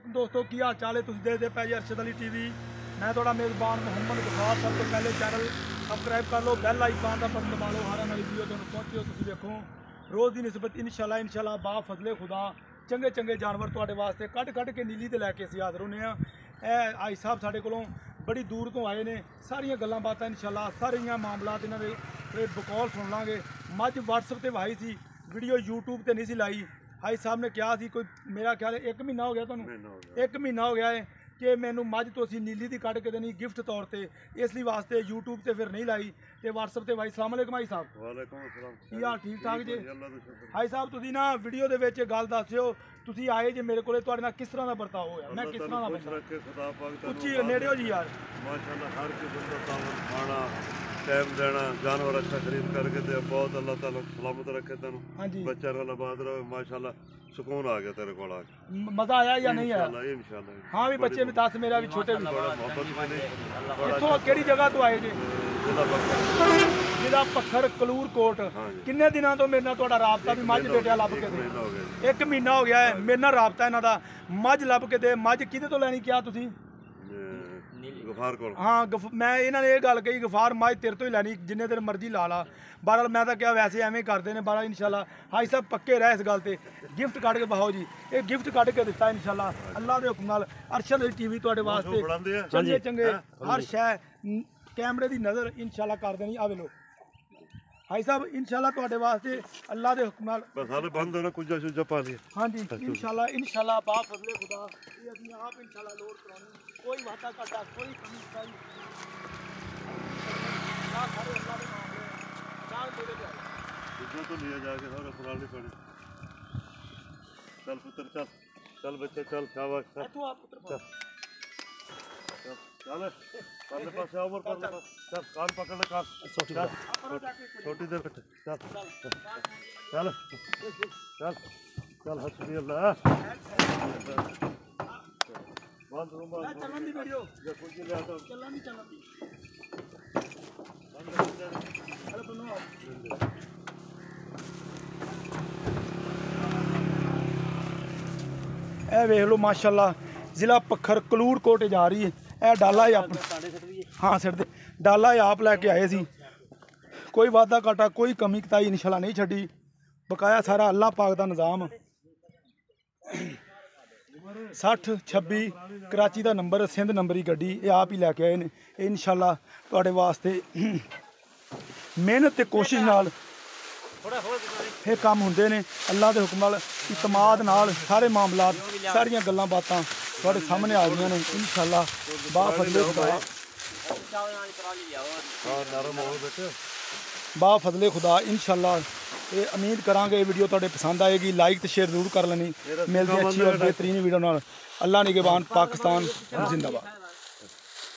दोस्तों की हाल चाल है तुम देखते पे जी अरशद अली टीवी मैं थोड़ा मेज़बान मोहम्मद बखार सब तो पहले चैनल सबसक्राइब कर लो बैल आइकन का बटन दबा लो हर वाली वीडियो तुम पहुँचे हो तुम देखो रोज़ की निस्बत इंशाल्लाह बा फजले खुदा चंगे चंगे जानवर तुहाडे वास्ते कट के नीली ते लैके असीं हाज़र होने आई साहब साढ़े कोलों बड़ी दूर तो आए ने सारियां गल्लां बातां इंशाल्लाह सारियां मामलात इन्हां दे बकौल सुन लांगे मझ WhatsApp ते वाई सी वीडियो YouTube ते नहीं सी लाई हाई साहब ने कहा सी कोई मेरा ख्याल है 1 महीना हो गया तुहानूं 1 महीना हो गया है कि मैनू मझ तो असीं नीली दी कट के देनी गिफ्ट तौर पर इसलिए वास्ते YouTube ते फिर नहीं लाई तो WhatsApp ते भाई सलाम अलैकुम हाई साहब वालेकुम अस्सलाम की हाल ठीक ठाक जी हाई साहब तुसीं ना वीडियो दे विच गल दस्सिओ तुसीं आए जे मेरे कोले तुहाडे नाल किस तरह दा बर्ताव होया मैं किस तरह दा बंदा उच्ची नेड़े हो जी यार माशाअल्लाह हर किस्म दा तावन खाना टाइम देना जानवर अच्छा खरीद करके दे बहुत अल्लाह ताला सलामत रखे तेन बच्चा रोला आबाद रहे माशाअल्लाह सुकून आ गया तेरे कोल आके मजा आया या नहीं आया इंशाअल्लाह हाँ भी बच्चे भी 10 मेरा भी छोटे भी बड़ा मोहब्बत में कित्थों केड़ी जगह तो आए जी जिला भखर कलूर कोट किन्ने दिनों तो मेरे नाल तुहाडा राबता भी मझ बेटिया लभ के दे 1 महीना हो गया है मेरे नाल राबता इन्हां दा मझ लभ के दे मझ किहदे तो लैनी क्या तुसीं गफार कोल हाँ मैं इन्होंने ये गल कही गफार मझ तेरे तो ही लैनी जिन्ने देर मर्जी ला ला बहरहाल मैं तो क्या वैसे एवें करते हैं बहरहाल इंशाल्लाह हाई साहब पक्के रहे इस गल ते गिफ्ट कट के बहाओ जी ये गिफ्ट कट के दिता इंशाल्लाह अल्लाह के हुक्म नाल अरशद अली टीवी तुहाडे वास्ते चंगे चंगे हर शय कैमरे की नज़र इंशाल्लाह कर देनी आवे लो हाई साहब इंशाल्लाह तुहाडे वास्ते अल्लाह के हुक्म नाल बस हाले बंद होना कुछ शुजा पा लिया हाँ जी इंशाल्लाह बा फजले खुदा ये असीं आप इंशाल्लाह लोड करानी कोई वादा घाटा कोई कमी नहीं ना सारे अल्लाह के मामले जान दे दे इसमें तो लिया जाके सारा पुरानी पड़ी चल पुत्र चल बच्चा चल शाबाश तू आप पुत्र चल परले पासे ओवर परले पास चल कान पकड़ ले कान छोटी देर कट चल चल चल चल हंसनी अल्लाह बंद रूम बंद चलन दी वीडियो ये कुछ ले आता चलन दी अरे बनो ए वेख लो माशाल्लाह जिला भखर कलूर कोट जा रही है ए डाला है अपने हाँ सिर दे डाला है आप लैके आए सी कोई वादा घाटा कोई कमी कताई इंशाल्लाह नहीं छड़ी बकाया सारा अल्लाह पाक दा निज़ाम 6026 कराची का नंबर सिंध नंबर की गड्डी ये आप ही लैके आए ने इंशाल्लाह तुहाडे वास्ते मेहनत ते कोशिश नाल ये काम होंदे ने अल्लाह के हुक्म नाल इतमाद नाल सारे मामलात सारियां गल्लां बातां तुहाडे सामने आ गईयां ने इंशाल्लाह बा फजले खुदा बा फजले खुदा इंशाल्लाह ये उम्मीद करांगे ये वीडियो तुहाडे पसंद आएगी लाइक तो शेयर जरूर कर लेनी मिलते अच्छी और बेहतरीन वीडियो नाल अल्लाह निगहबान पाकिस्तान जिंदाबाद।